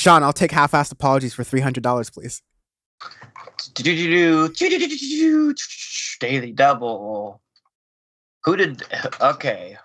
Sean, I'll take half-assed apologies for $300, please. Daily double. Who did? Okay.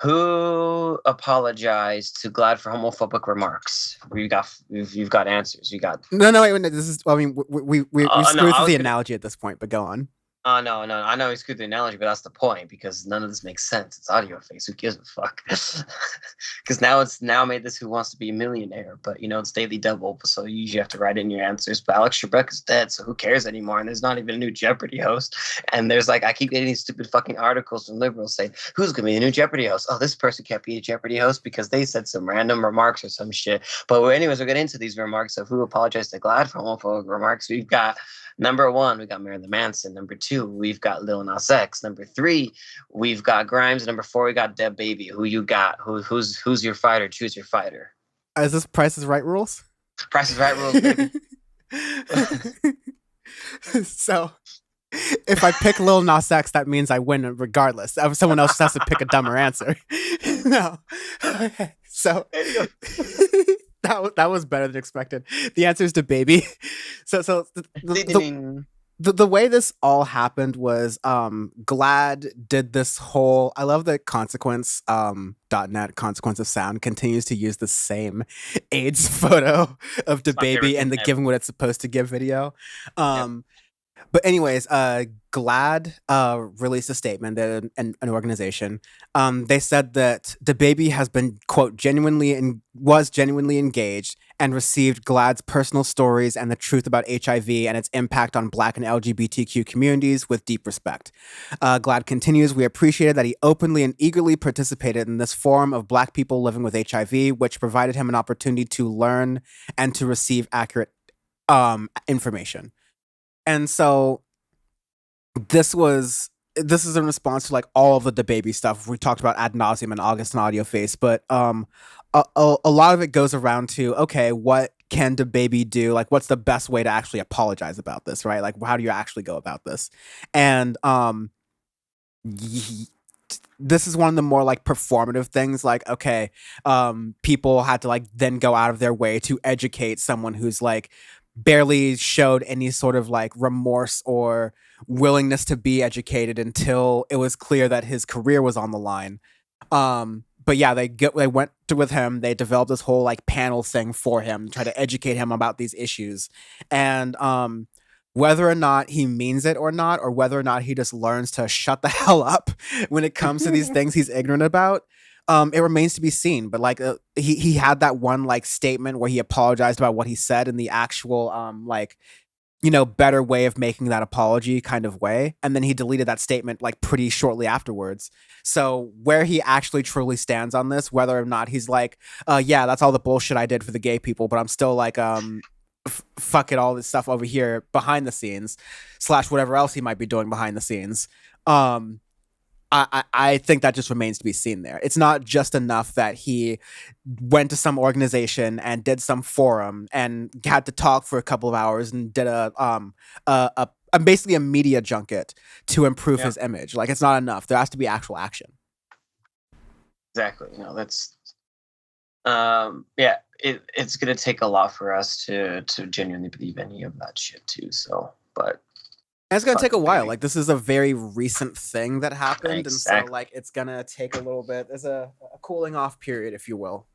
Who apologized to GLAAD for homophobic remarks? You've got answers. You got. No, wait. This is. I mean, we screwed through the analogy at this point, but go on. No. I know he screwed the analogy, but that's the point because none of this makes sense. It's Audioface. Who gives a fuck? Because now made this Who Wants to Be a Millionaire, but it's daily double, so you usually have to write in your answers. But Alex Trebek is dead, so who cares anymore? And there's not even a new Jeopardy host. And there's I keep getting these stupid fucking articles from liberals saying, who's gonna be the new Jeopardy host? Oh, this person can't be a Jeopardy host because they said some random remarks or some shit. But anyways, we'll get into these remarks of who apologized to GLAAD for homophobic remarks. We've got number 1, we got Marilyn Manson. Number 2, we've got Lil Nas X. Number 3, we've got Grimes. Number 4, we got DaBaby. Who you got? Who's your fighter? Choose your fighter. Is this Price is Right rules? Price is Right rules, baby. So, if I pick Lil Nas X, that means I win regardless. Someone else has to pick a dumber answer. No. Okay. So that was better than expected. The answer is DaBaby. So the way this all happened was GLAAD did this whole. I love that consequence.net consequence of sound continues to use the same AIDS photo of DaBaby and the giving what it's supposed to give video. But anyways, GLAAD released a statement that an organization. They said that DaBaby has been, quote, was genuinely engaged and received GLAAD's personal stories and the truth about HIV and its impact on Black and LGBTQ communities with deep respect. GLAAD continues, we appreciated that he openly and eagerly participated in this forum of Black people living with HIV, which provided him an opportunity to learn and to receive accurate information. And so this is in response to all of the DaBaby stuff we talked about ad nauseum in August and Audioface, but a lot of it goes around to, okay, what can DaBaby do? What's the best way to actually apologize about this, right? How do you actually go about this? And this is one of the more performative things. Okay, people had to then go out of their way to educate someone who's barely showed any sort of remorse or willingness to be educated until it was clear that his career was on the line. But yeah, they went with him. They developed this whole panel thing for him, try to educate him about these issues. And whether or not he means it or not, or whether or not he just learns to shut the hell up when it comes to these things he's ignorant about, it remains to be seen. But he had that one statement where he apologized about what he said in the actual better way of making that apology kind of way, and then he deleted that statement pretty shortly afterwards. So where he actually truly stands on this, whether or not he's yeah, that's all the bullshit I did for the gay people, but I'm still fuck it, all this stuff over here behind the scenes / whatever else he might be doing behind the scenes. I think that just remains to be seen there. It's not just enough that he went to some organization and did some forum and had to talk for a couple of hours and did basically a media junket to improve his image. It's not enough. There has to be actual action. Exactly. That's it's gonna take a lot for us to genuinely believe any of that shit too. So, but. And it's gonna take a while. This is a very recent thing that happened, exactly. And so it's gonna take a little bit. There's a cooling off period, if you will.